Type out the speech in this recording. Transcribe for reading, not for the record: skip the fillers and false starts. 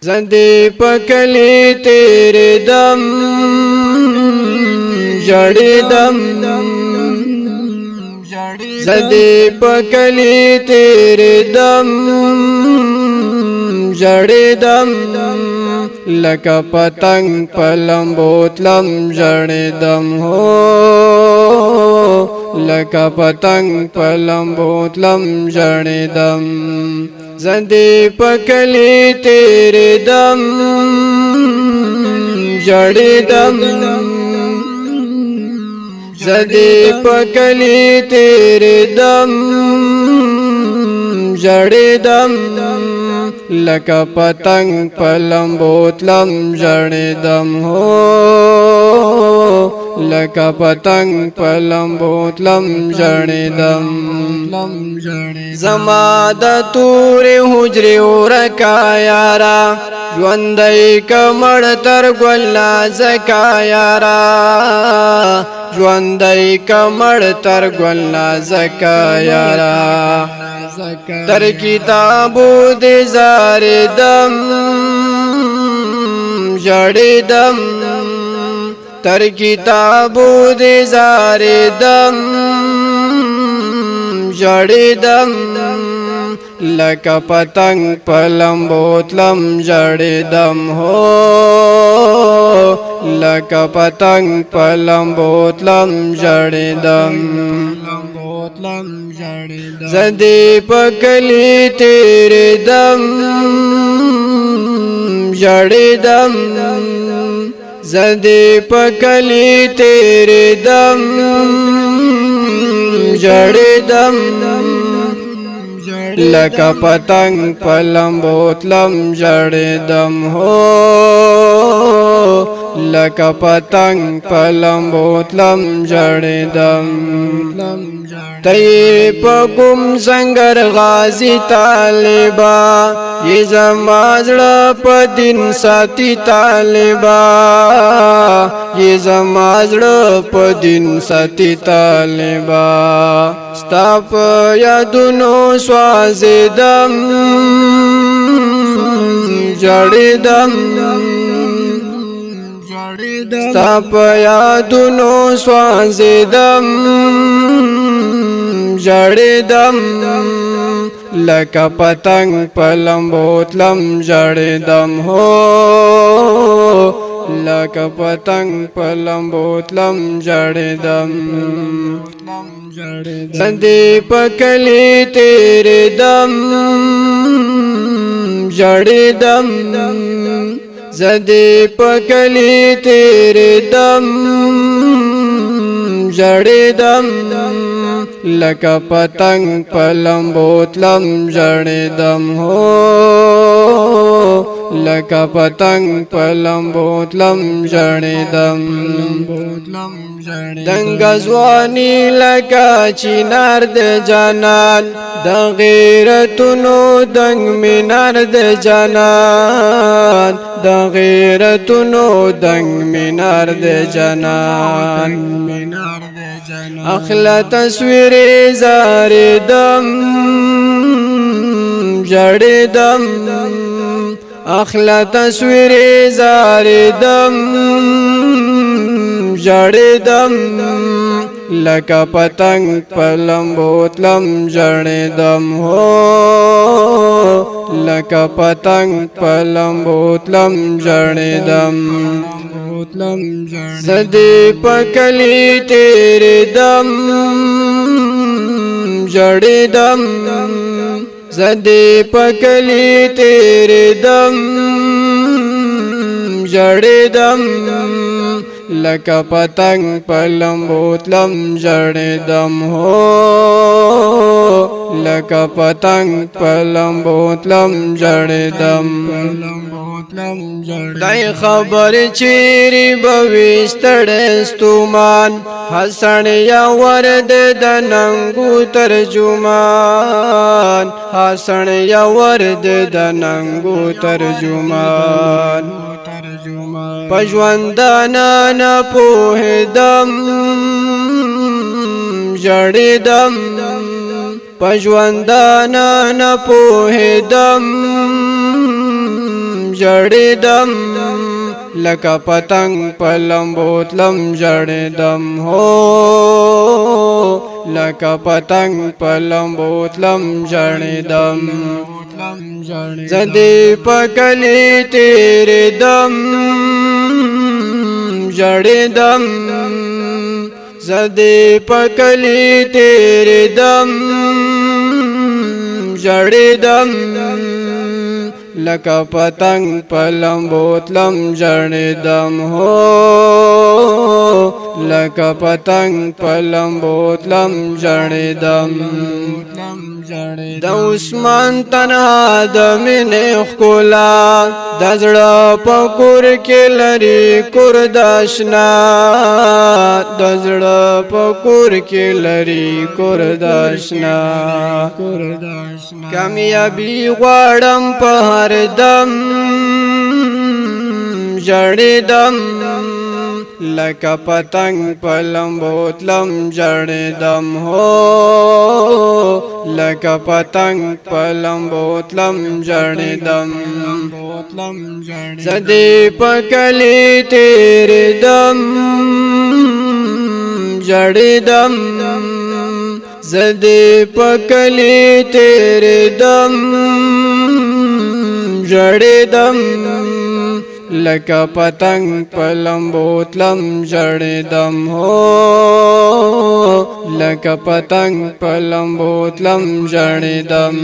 زندے پکلی تیرے دم جڑے دم زندے پکلی تیرے دم جڑے دم لکا پتنگ پلمبو تلم جڑے دم ہو لکا پتنگ پلمبو تلم جڑے دم زندے پکلی تیرے دم جڑے دم زندے پکلی تیرے دم جڑے دم لکا پتنگ پلمبو تلم جڑے دم ہو لکا پتنگ پلمبو تلم جڑے دم زما د تور حجرے ورکا یارا ژوندی کمړ تر ګل زکا یارا ژوندی کمړ تر ګل زکا یارا تر کتابو دې زار دم جړې دم تر کتابو دې زار دم جړې دم لکا پتنگ پلمبو تلم جڑے دم ہو لکا پتنگ پلمبو تلم جڑے دم زندے پکلی تیرے دم جڑے دم زندے پکلی تیرے دم جڑے دم لکا پتنگ پلمبو تلم جڑے دم ہو لکا پتنگ پلمبو تلم جڑے دم تیر پکم سنگر غازی طالبا یہ زمازڑا پا دن ساتی طالبا یہ زمازڑا پا دن ساتی طالبا ستاپ یادونو سواز دم جڑے دم ستاپ یادونو سواز دم جڑے دم لکا پتنگ پلمبو تلم جڑے دم ہو لکا پتنگ پلمبو تلم جڑے دم زندے پکلی تیرے دم جڑے دم زندے پکلی تیرے دم جڑے دم لکا پتنگ پلمبو تلم جڑے دم ہو لکا پتنگ پلمبو تلم جڑے دم دنگ زوانی لکا چینار د جانان د غیرتونو دنگ مینار د جانان د غیرتونو دنگ مینار د جانان اخلا تصویر زار دم جڑے دم اخلا تصویر زار دم جڑے دم لکا پتنگ پلمبو تلم جڑے دم ہو لکا پتنگ پلمبو تلم جڑے دم زندے پکلی تیرے دم جڑے دم زندے پکلی تیرے دم جڑے دم لکا پتنگ پلمبو تلم جڑے دم ہو لکا پتنگ پلمبو تلم جڑے دم دای خبر چیری بویستڑستومان حسن یا ورد دننگو ترجمان حسن یا ورد دننگو ترجمان پجوندانا نپوہ دم جڑے دم پجوندانا نپوہ دم जड़िदम लका पतंग पलम्बोतलम जड़िदम हो लका पतंग पलम्बोतलम जड़िदम जदे पकली तेरे दम जड़िदम जदे पकली तेरे दम जड़िदम लका पतंग पलम्बोतलम जड़िदम हो लका पतंग पलम्बोतलम जड़िदम उस्मान तन्हा दमिने खुला दजड़ा पकुर के लरी कुरदाशना दजड़ा पकुर के लरी कुरदाशना कामयाबी वाड़म पहर दम जड़िदम लका पतंग पलम्बोतलम जड़िदम हो लका पतंग पलम्बोतलम जड़िदम जदे पकली तेरे दम जड़िदम जदे पकली तेरे दम जड़िदम लका पतंग पलम्बोतलम जड़िदम हो लका पतंग पलम्बोतलम जड़िदम